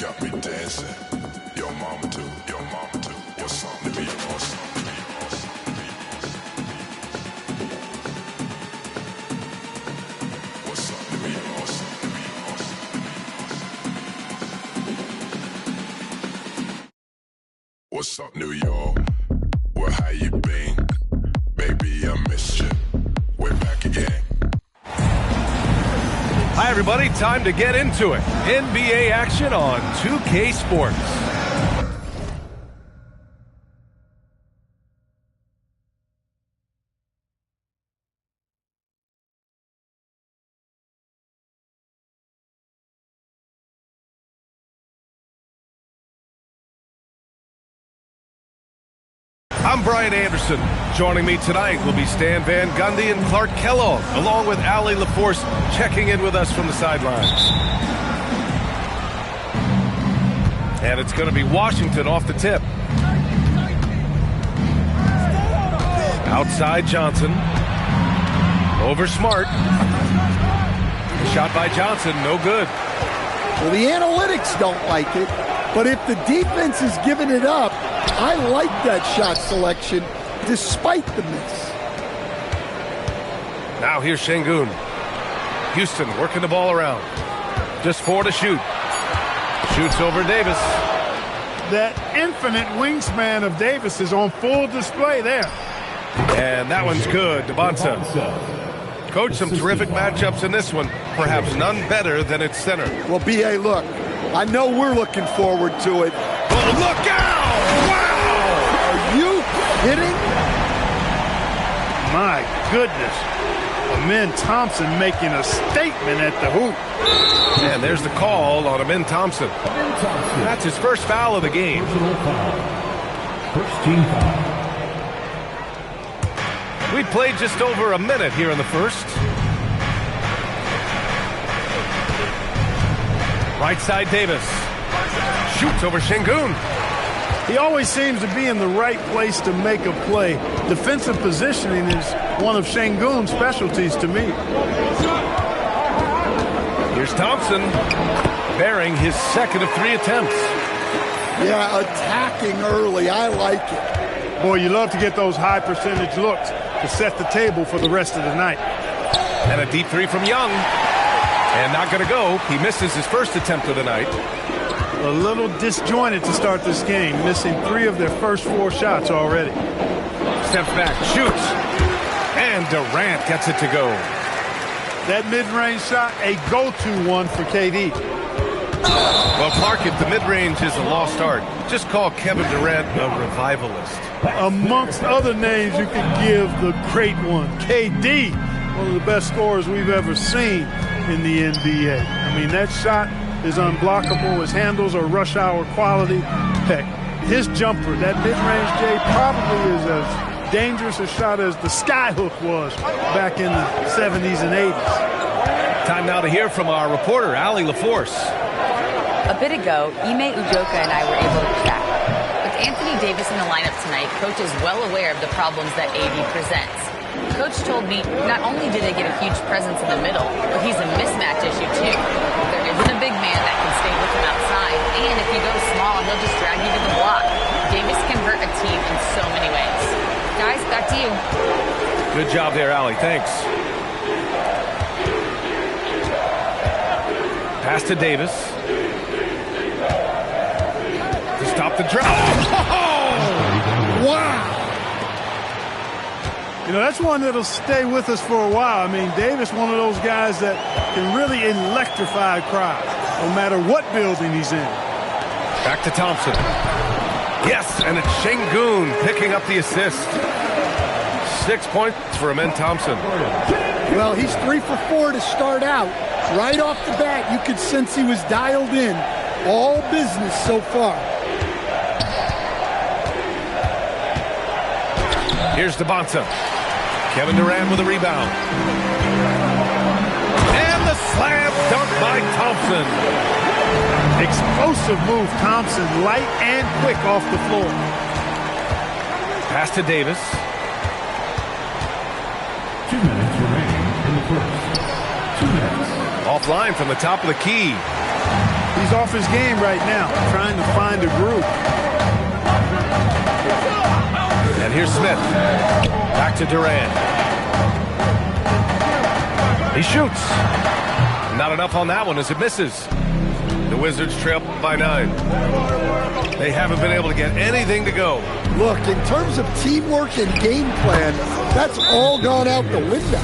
got me dancing. Your mama too, your mama too. What's something to be awesome? What's something to be awesome? What's up, New York? Well, how you been? Baby, I missed you. We're back again. Hi, everybody. Time to get into it. NBA action on 2K Sports. I'm Brian Anderson. Joining me tonight will be Stan Van Gundy and Clark Kellogg, along with Allie LaForce checking in with us from the sidelines. And it's going to be Washington off the tip. Outside Johnson. Over Smart. Shot by Johnson, no good. Well, the analytics don't like it, but if the defense is giving it up, I like that shot selection despite the miss. Now here's Şengün. Houston working the ball around. Just 4 to shoot. Shoots over Davis. That infinite wingspan of Davis is on full display there. And that one's good. DeBonta. Coach, some terrific matchups in this one. Perhaps none better than its center. Well, B.A., look, I know we're looking forward to it. Oh, look out! Wow! Are you kidding? My goodness. Amin Thompson making a statement at the hoop. And there's the call on Amin Thompson. That's his first foul of the game. First team foul. We played just over a minute here in the first. Right side Davis. Shoots over Şengün. He always seems to be in the right place to make a play. Defensive positioning is one of Şengün's specialties to me. Here's Thompson, bearing his second of 3 attempts. Yeah, attacking early. I like it. Boy, you love to get those high percentage looks to set the table for the rest of the night. And a deep 3 from Young. And not going to go. He misses his first attempt of the night. A little disjointed to start this game, missing 3 of their first 4 shots already. Steps back, shoots. And Durant gets it to go. That mid-range shot, a go-to one for KD. Well, Clark, if the mid-range is a lost art, just call Kevin Durant a revivalist. Amongst other names you could give the great one, KD, one of the best scorers we've ever seen in the NBA. I mean, that shot is unblockable. His handles are rush hour quality. Heck, his jumper, that mid-range, Jay, probably is as dangerous a shot as the skyhook was back in the 70s and 80s. Time now to hear from our reporter, Allie LaForce. A bit ago, Ime Udoka and I were able to chat. With Anthony Davis in the lineup tonight, Coach is well aware of the problems that AD presents. Coach told me not only did they get a huge presence in the middle, but he's a mismatch issue too. There isn't a big man that can stay with him outside, and if you go small, he'll just drag you to the block. Davis can hurt a team in so many ways. Guys, back to you. Good job there, Allie. Thanks. Pass to Davis. To stop the drop. Oh! Wow! You know, that's one that'll stay with us for a while. I mean, Davis, one of those guys that can really electrify a crowd, no matter what building he's in. Back to Thompson. Yes, and it's Şengün picking up the assist. 6 points for Amin Thompson. Well, he's 3 for 4 to start out. Right off the bat, you could sense he was dialed in. All business so far. Here's DeBonta. Kevin Durant with a rebound. And the slam dunk by Thompson. Explosive move, Thompson, light and quick off the floor. Pass to Davis. 2 minutes remaining in the first. 2 minutes. Offline from the top of the key. He's He's off his game right now, trying to find a groove. And here's Smith. Back to Durant. He shoots. Not enough on that one as it misses. The Wizards trail by 9. They haven't been able to get anything to go. Look, in terms of teamwork and game plan, that's all gone out the window.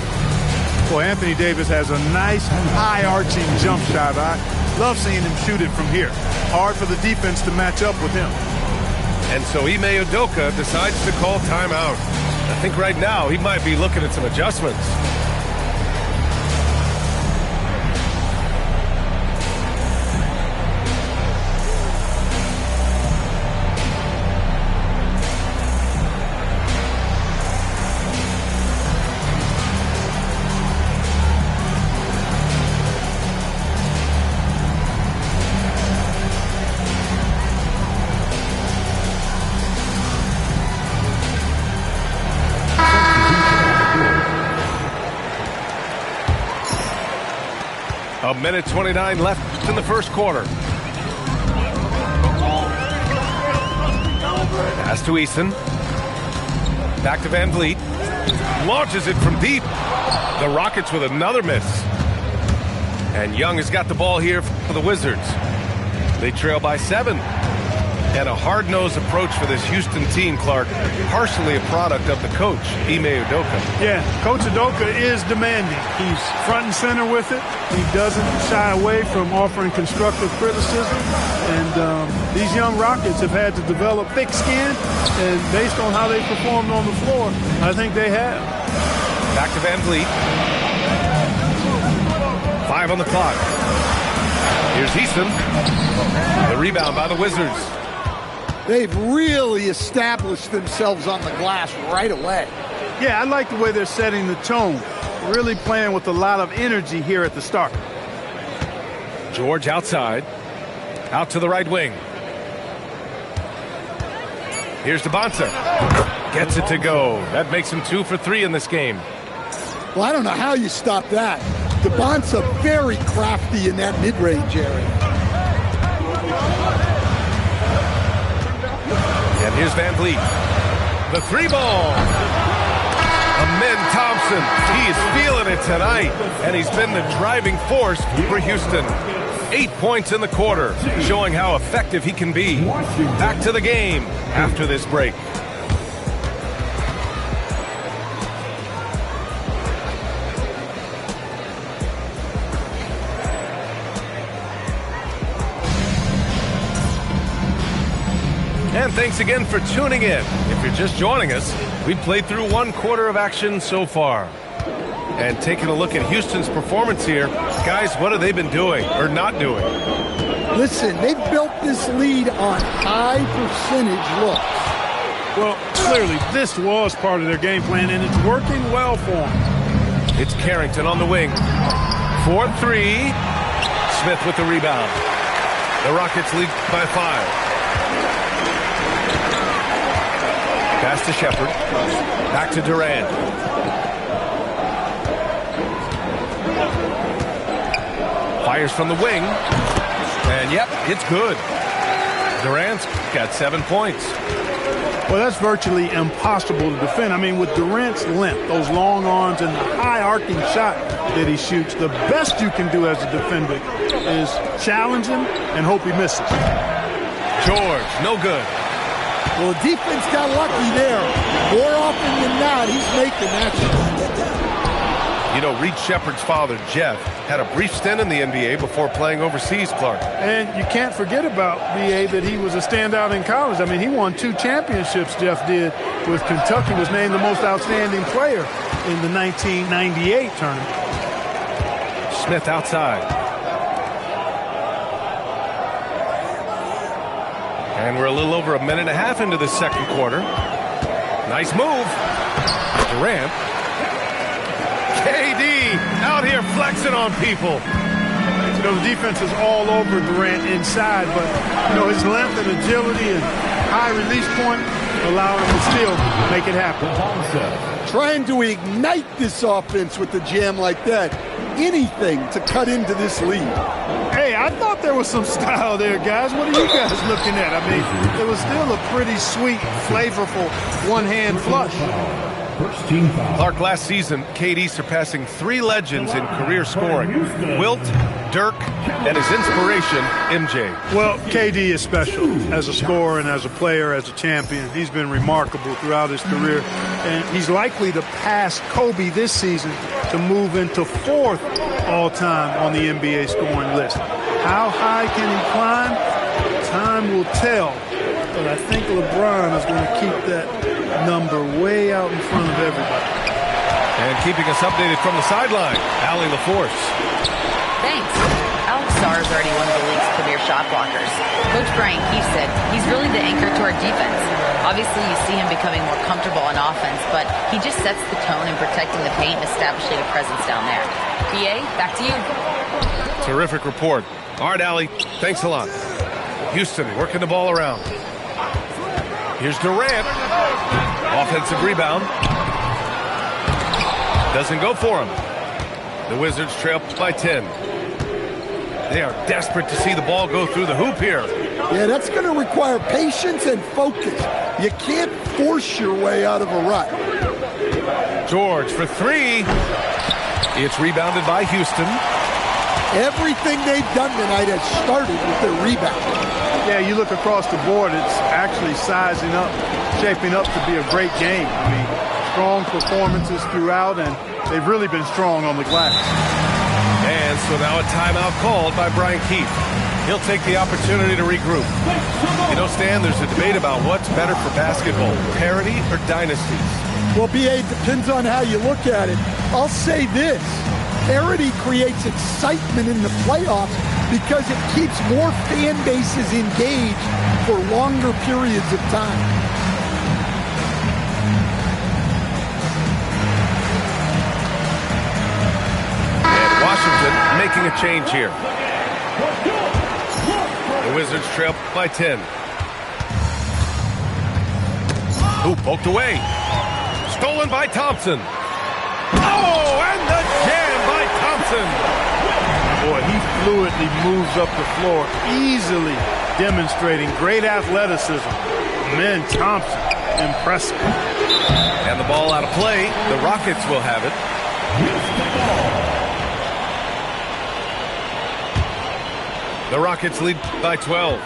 Boy, Anthony Davis has a nice high-arching jump shot. I love seeing him shoot it from here. Hard for the defense to match up with him. And so Ime Udoka decides to call timeout. I think right now he might be looking at some adjustments. A minute 29 left in the first quarter. Pass to Eason. Back to Van Vliet. Launches it from deep. The Rockets with another miss. And Young has got the ball here for the Wizards. They trail by 7. And a hard-nosed approach for this Houston team, Clark, partially a product of the coach, Ime Udoka. Yeah, Coach Udoka is demanding. He's front and center with it. He doesn't shy away from offering constructive criticism. And these young Rockets have had to develop thick skin. And based on how they performed on the floor, I think they have. Back to Van Vliet. 5 on the clock. Here's Easton. The rebound by the Wizards. They've really established themselves on the glass right away. Yeah, I like the way they're setting the tone. Really playing with a lot of energy here at the start. George outside. Out to the right wing. Here's DeBonsa. Gets it to go. That makes him 2 for 3 in this game. Well, I don't know how you stop that. DeBonsa very crafty in that mid-range area. And here's Van Vliet. The 3-ball. Amin Thompson. He is feeling it tonight. And he's been the driving force for Houston. 8 points in the quarter, showing how effective he can be. Back to the game after this break. And thanks again for tuning in. If you're just joining us, we've played through 1 quarter of action so far. And taking a look at Houston's performance here, guys, what have they been doing or not doing? Listen, they've built this lead on high percentage looks. Well, clearly this was part of their game plan, and it's working well for them. It's Carrington on the wing. 4-3. Smith with the rebound. The Rockets lead by 5. Pass to Shepard. Back to Durant. Fires from the wing. And yep, it's good. Durant's got 7 points. Well, that's virtually impossible to defend. I mean, with Durant's length, those long arms, and the high arcing shot that he shoots, the best you can do as a defender is challenge him and hope he misses. George, no good. Well, the defense got lucky there. More often than not, he's making that shot. You know, Reed Shepard's father, Jeff, had a brief stint in the NBA before playing overseas, Clark. And you can't forget about B.A. that he was a standout in college. I mean, he won 2 championships, Jeff did, with Kentucky, was named the most outstanding player in the 1998 tournament. Smith outside. And we're a little over a minute and a half into the second quarter. Nice move. Durant. KD out here flexing on people. You know, the defense is all over Durant inside, but, you know, his length and agility and high release point allow him to still make it happen. Trying to ignite this offense with the jam like that. Anything to cut into this lead. Hey, I thought there was some style there, guys. What are you guys looking at? I mean, it was still a pretty sweet, flavorful one-hand flush. First team foul. Clark, last season, KD surpassing 3 legends in career scoring. Wilt, Dirk, and his inspiration, MJ. Well, KD is special as a scorer and as a player, as a champion. He's been remarkable throughout his career, and he's likely to pass Kobe this season to move into 4th all-time on the NBA scoring list. How high can he climb? Time will tell, but I think LeBron is going to keep that number way out in front of everybody. And keeping us updated from the sideline, Allie LaForce. Thanks. Alex Sarr is already one of the league's premier shot blockers. Coach Brian Keefe said he's really the anchor to our defense. Obviously, you see him becoming more comfortable on offense, but he just sets the tone in protecting the paint and establishing a presence down there. PA, back to you. Terrific report. All right, Allie, thanks a lot. Houston working the ball around. Here's Durant. Offensive rebound. Doesn't go for him. The Wizards trail by 10. They are desperate to see the ball go through the hoop here. Yeah, that's going to require patience and focus. You can't force your way out of a rut. George for 3. It's rebounded by Houston. Everything they've done tonight has started with their rebound. Yeah, you look across the board, it's actually sizing up, shaping up to be a great game. I mean, strong performances throughout, and they've really been strong on the glass. And so now a timeout called by Brian Keefe. He'll take the opportunity to regroup. You know, Stan, there's a debate about what's better for basketball, parity or dynasties. Well, BA, it depends on how you look at it. I'll say this. Parity creates excitement in the playoffs because it keeps more fan bases engaged for longer periods of time. And Washington making a change here. The Wizards trail by 10. Ooh, poked away. Stolen by Thompson. Oh, and the jam by Thompson. Boy, he fluidly moves up the floor, easily demonstrating great athleticism. Man, Thompson, impressive. And the ball out of play. The Rockets will have it. The Rockets lead by 12.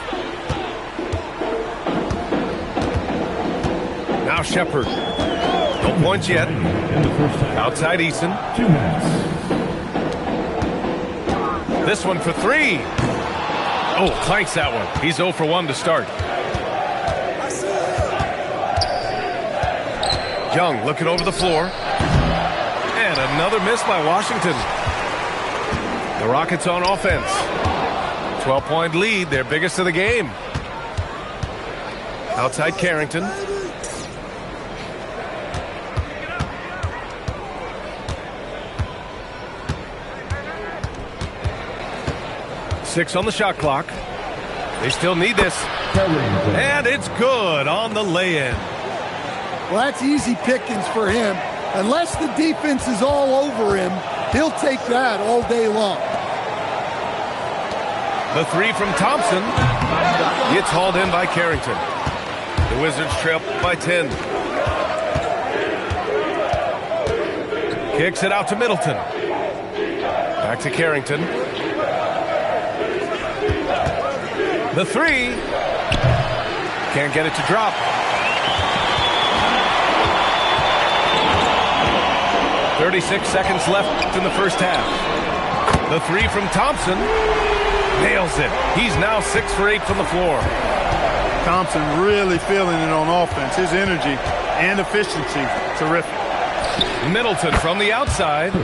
Now Shepard. No points yet. Outside Eason. 2 minutes. This one for 3. Oh, clanks that one. He's 0 for 1 to start. Young looking over the floor. And another miss by Washington. The Rockets on offense. 12-point lead, their biggest of the game. Outside Carrington. Six on the shot clock. They still need this. And it's good on the lay-in. Well, that's easy pickings for him. Unless the defense is all over him, he'll take that all day long. The 3 from Thompson. It's hauled in by Carrington. The Wizards trail by 10. Kicks it out to Middleton. Back to Carrington. The 3. Can't get it to drop. 36 seconds left in the first half. The 3 from Thompson. Nails it. He's now 6 for 8 from the floor. Thompson really feeling it on offense. His energy and efficiency, terrific. Middleton from the outside.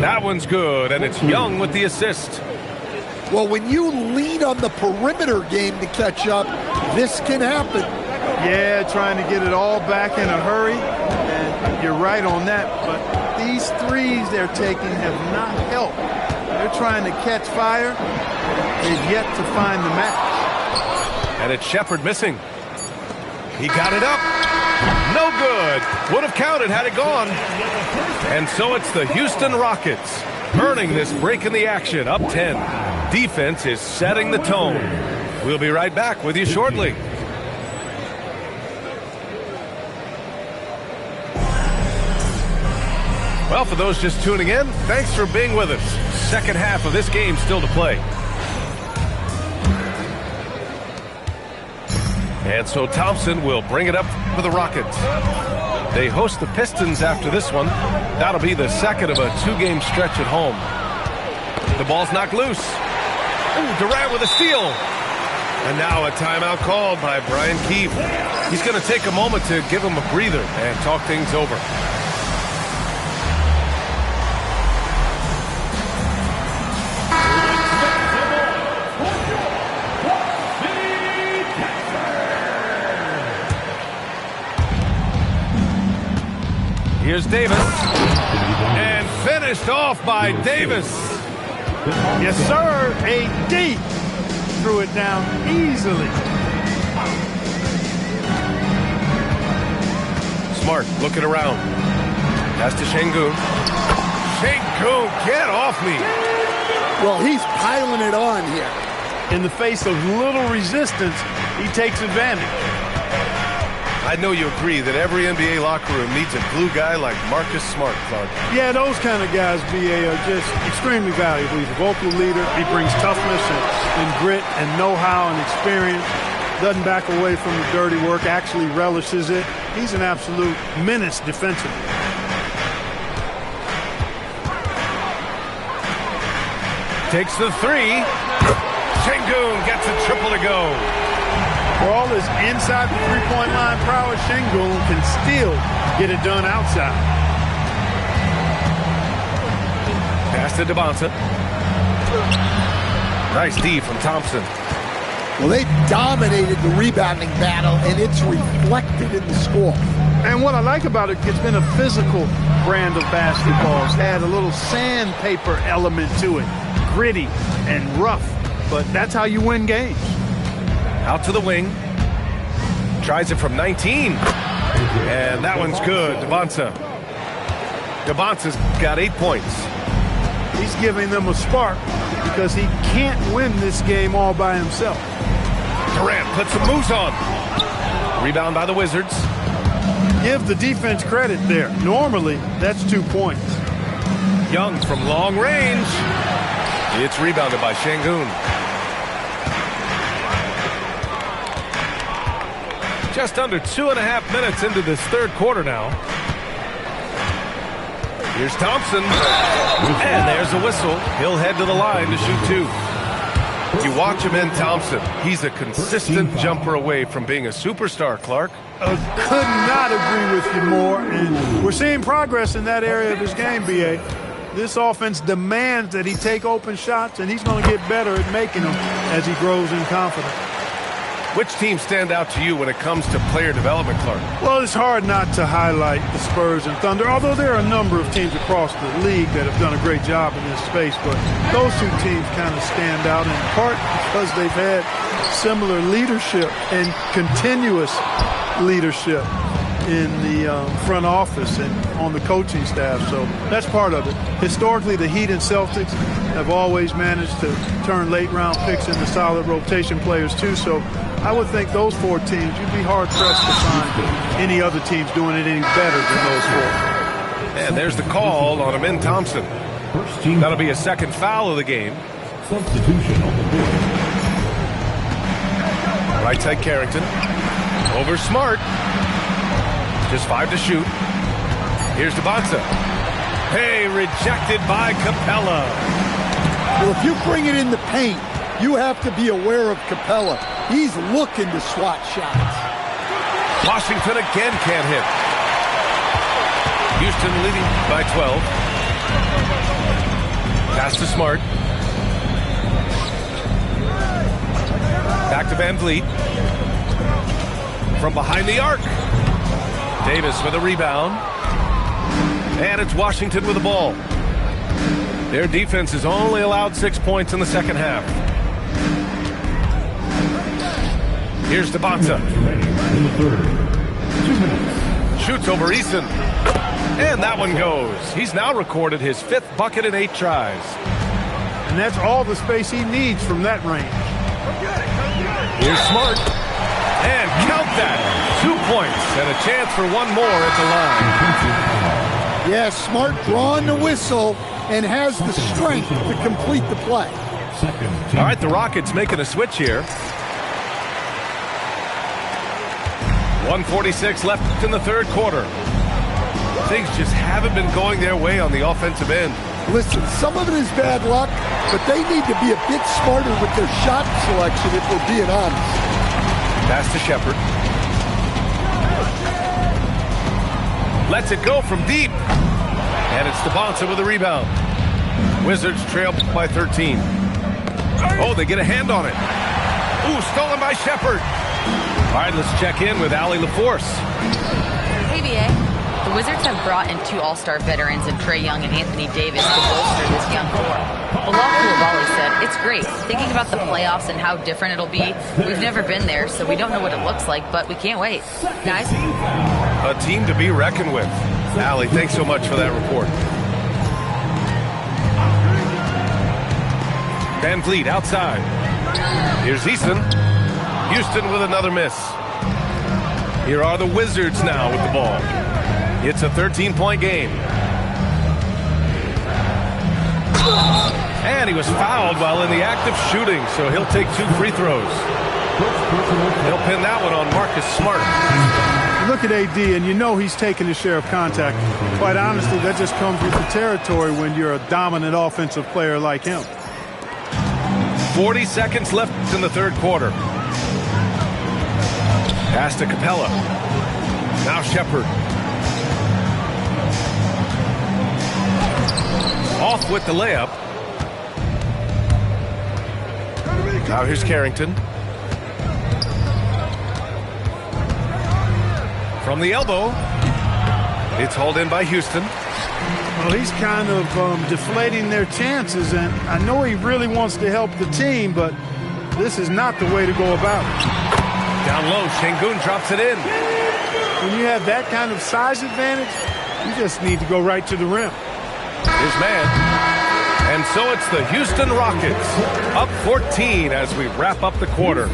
That one's good, and it's Young with the assist. Well, when you lean on the perimeter game to catch up, this can happen. Yeah, trying to get it all back in a hurry, and you're right on that, but these threes they're taking have not helped. They're trying to catch fire. They've yet to find the match. And it's Shepard missing. He got it up. No good. Would have counted had it gone. And so it's the Houston Rockets earning this break in the action, up 10. defense is setting the tone. We'll be right back with you shortly. Well, for those just tuning in, thanks for being with us. Second half of this game still to play. And so Thompson will bring it up for the Rockets. They host the Pistons after this one. That'll be the second of a two-game stretch at home. The ball's knocked loose. Ooh, Durant with a steal. And now a timeout called by Brian Keefe. He's going to take a moment to give him a breather and talk things over. Here's Davis, and finished off by Davis. Yes, sir. AD threw it down easily. Smart looking around. Pass to Şengün. Şengün, get off me. Well, he's piling it on here. In the face of little resistance, he takes advantage. I know you agree that every NBA locker room needs a glue guy like Marcus Smart, Clark. Yeah, those kind of guys, BA, are just extremely valuable. He's a vocal leader. He brings toughness and grit and know-how and experience. Doesn't back away from the dirty work, actually relishes it. He's an absolute menace defensively. Takes the three. Şengün gets a triple to go. For all his inside the three-point line prowess, Şengün can still get it done outside. Pass to Devonta. Nice D from Thompson. Well, they dominated the rebounding battle, and it's reflected in the score. And what I like about it, it's been a physical brand of basketball. It's had a little sandpaper element to it. Gritty and rough, but that's how you win games. Out to the wing. Tries it from 19. And that one's good. Devonta's got 8 points. He's giving them a spark because he can't win this game all by himself. Durant puts some moves on. Rebound by the Wizards. Give the defense credit there. Normally, that's 2 points. Young from long range. It's rebounded by Şengün. Just under 2.5 minutes into this third quarter now. Here's Thompson. And there's a whistle. He'll head to the line to shoot two. You watch him in Thompson. He's a consistent jumper away from being a superstar, Clark. Could not agree with you more. And we're seeing progress in that area of his game, B.A. This offense demands that he take open shots, and he's going to get better at making them as he grows in confidence. Which teams stand out to you when it comes to player development, Clark? Well, it's hard not to highlight the Spurs and Thunder, although there are a number of teams across the league that have done a great job in this space. But those two teams kind of stand out in part because they've had similar leadership and continuous leadership in the front office and on the coaching staff. So that's part of it. Historically, the Heat and Celtics have always managed to turn late-round picks into solid rotation players, too. So I would think those four teams, you'd be hard-pressed to find any other teams doing it any better than those four. And there's the call on Amin Thompson. That'll be a second foul of the game. Substitution on the board. Right side Carrington. Over Smart. Just 5 to shoot. Here's Devonta. Hey, rejected by Capella. Well, if you bring it in the paint, you have to be aware of Capella. He's looking to swat shots. Washington again can't hit. Houston leading by 12. Pass to Smart. Back to Van Vliet. From behind the arc. Davis with a rebound. And it's Washington with the ball. Their defense has only allowed 6 points in the second half. Here's Devonta. Shoots over Eason. And that one goes. He's now recorded his 5th bucket in 8 tries. And that's all the space he needs from that range. Here's Smart. And count that. 2 points and a chance for one more at the line. Yeah, Smart drawing the whistle and has the strength to complete the play. All right, the Rockets making a switch here. 1:46 left in the third quarter. Things just haven't been going their way on the offensive end. Listen, some of it is bad luck, but they need to be a bit smarter with their shot selection if we're being honest. Pass to Shepard. Lets it go from deep. And it's DeBonsa with a rebound. Wizards trail by 13. Oh, they get a hand on it. Ooh, stolen by Shepard. All right, let's check in with Allie LaForce. Hey, BA. The Wizards have brought in 2 all-star veterans in Trae Young and Anthony Davis to bolster this young core. Bilal Coulibaly said, "It's great. Thinking about the playoffs and how different it'll be, we've never been there, so we don't know what it looks like, but we can't wait." Guys? A team to be reckoned with. Allie, thanks so much for that report. Van Vliet outside. Here's Easton. Houston with another miss. Here are the Wizards now with the ball. It's a 13-point game. And he was fouled while in the act of shooting, so he'll take 2 free throws. He'll pin that one on Marcus Smart. Look at AD, and you know he's taking his share of contact. Quite honestly, that just comes with the territory when you're a dominant offensive player like him. 40 seconds left in the third quarter. Pass to Capella. Now Shepard. Off with the layup. Now here's Carrington. From the elbow. It's hauled in by Houston. Well, he's kind of deflating their chances, and I know he really wants to help the team, but this is not the way to go about it. Down low, Şengün drops it in. When you have that kind of size advantage, you just need to go right to the rim. His man. And so it's the Houston Rockets, up 14 as we wrap up the quarter.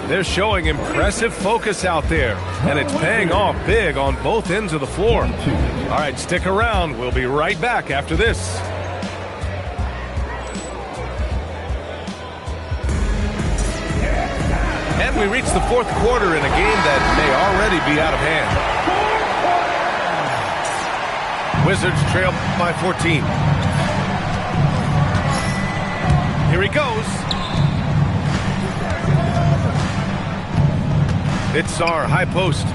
They're showing impressive focus out there, and it's paying off big on both ends of the floor. All right, stick around. We'll be right back after this. And we reach the fourth quarter in a game that may already be out of hand. Wizards trail by 14. Here he goes. It's Sarr, high post.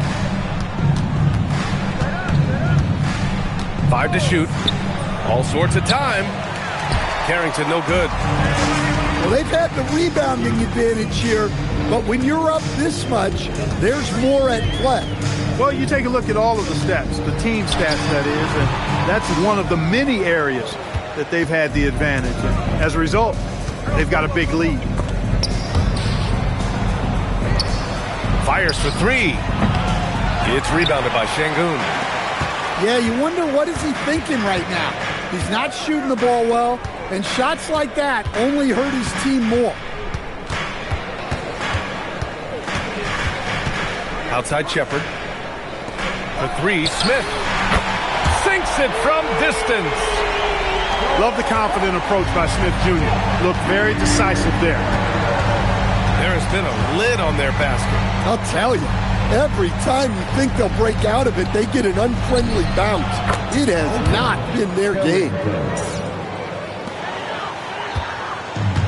5 to shoot. All sorts of time. Carrington, no good. Well, they've had the rebounding advantage here, but when you're up this much, there's more at play. Well, you take a look at all of the stats, the team stats, that is, and that's one of the many areas that they've had the advantage. And as a result, they've got a big lead. Fires for 3. It's rebounded by Şengün. Yeah, you wonder what is he thinking right now. He's not shooting the ball well, and shots like that only hurt his team more. Outside Shepard. For 3, Smith. Sinks it from distance. Love the confident approach by Smith Jr. Looked very decisive there. There has been a lid on their basket. I'll tell you, every time you think they'll break out of it, they get an unfriendly bounce. It has not been their game.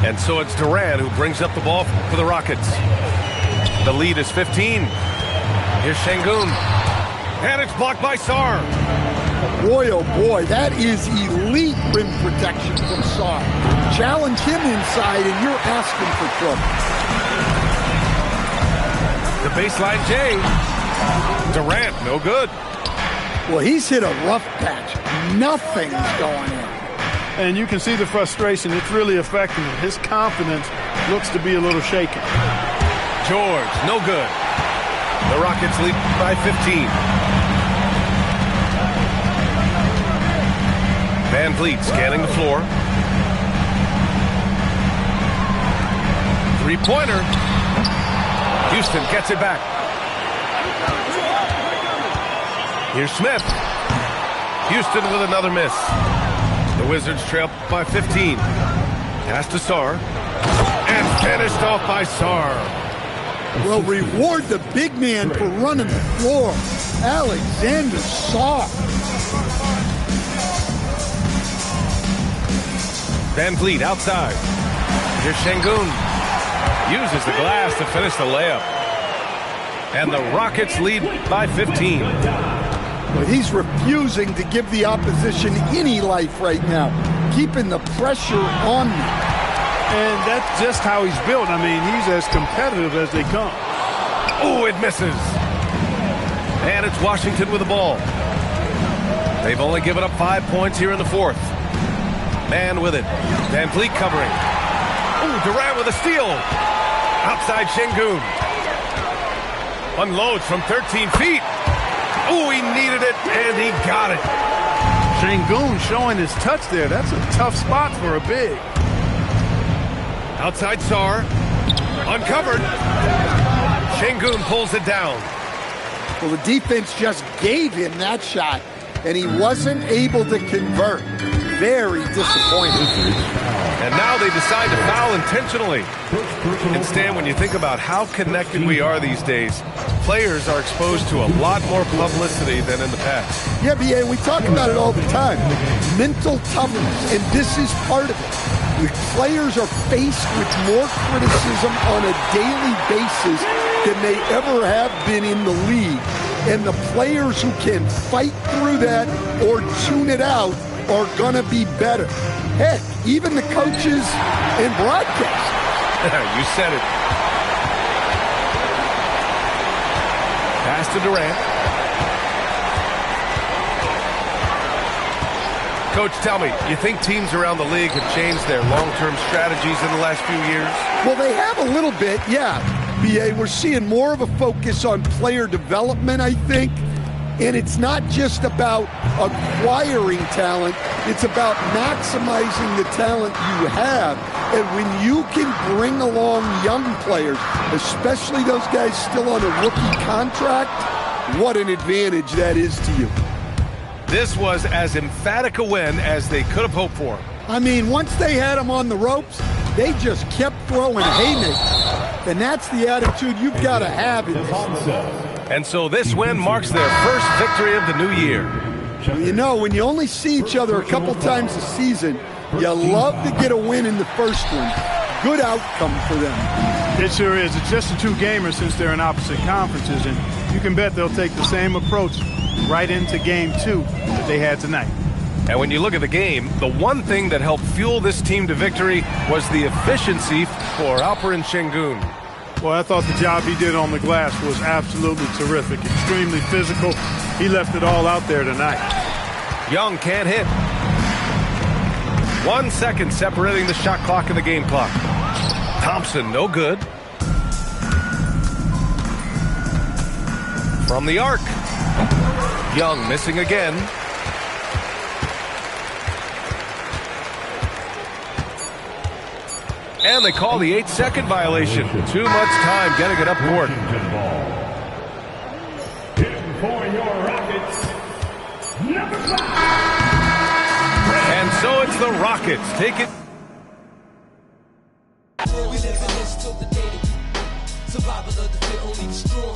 And so it's Durant who brings up the ball for the Rockets. The lead is 15. Here's Şengün. And it's blocked by Sarr. Boy, oh boy, that is elite rim protection from Sarr. Challenge him inside, and you're asking for trouble. The baseline J. Durant, no good. Well, he's hit a rough patch. Nothing's going in. And you can see the frustration. It's really affecting him. His confidence looks to be a little shaken. George, no good. The Rockets lead by 15. Van Vliet scanning the floor. Three-pointer. Houston gets it back. Here's Smith. Houston with another miss. The Wizards trail by 15. Pass to Sarr. And finished off by Sarr. Well, reward the big man for running the floor. Alexander Sarr. Van Vliet outside. Here's Şengün. Uses the glass to finish the layup. And the Rockets lead by 15. But he's refusing to give the opposition any life right now, keeping the pressure on them. And that's just how he's built. I mean, he's as competitive as they come. Oh, it misses. And it's Washington with the ball. They've only given up 5 points here in the fourth. Man with it. Van Vliet covering. Oh, Durant with a steal. Outside Şengün. Unloads from 13 feet. Oh, he needed it, and he got it. Şengün showing his touch there. That's a tough spot for a big. Outside Sarr. Uncovered. Şengün pulls it down. Well, the defense just gave him that shot, and he wasn't able to convert. Very disappointing. And now they decide to foul intentionally. And Stan, when you think about how connected we are these days, players are exposed to a lot more publicity than in the past. Yeah, BA, we talk about it all the time. Mental toughness, and this is part of it. The players are faced with more criticism on a daily basis than they ever have been in the league. And the players who can fight through that or tune it out are going to be better. Heck, even the coaches and broadcasters. You said it. Pass to Durant. Coach, tell me, you think teams around the league have changed their long-term strategies in the last few years? Well, they have a little bit, yeah. BA, we're seeing more of a focus on player development, I think. And it's not just about acquiring talent, it's about maximizing the talent you have. And when you can bring along young players, especially those guys still on a rookie contract, what an advantage that is to you. This was as emphatic a win as they could have hoped for. I mean, once they had them on the ropes, they just kept throwing haymakers. And that's the attitude you've got to have in this. And so this win marks their first victory of the new year. You know, when you only see each other a couple times a season, you love to get a win in the first one. Good outcome for them. It sure is. It's just a two-gamer since they're in opposite conferences, and you can bet they'll take the same approach right into game 2 that they had tonight. And when you look at the game, the one thing that helped fuel this team to victory was the efficiency for Alperen Şengün. Well, I thought the job he did on the glass was absolutely terrific. Extremely physical. He left it all out there tonight. Young can't hit. 1 second separating the shot clock and the game clock. Thompson, no good. From the arc. Young missing again. And they call the 8-second violation. Too much time getting it up court. For your Rockets, number 5. And so it's the Rockets. Take it. We live in this till the day that we survival of the fit, only the strong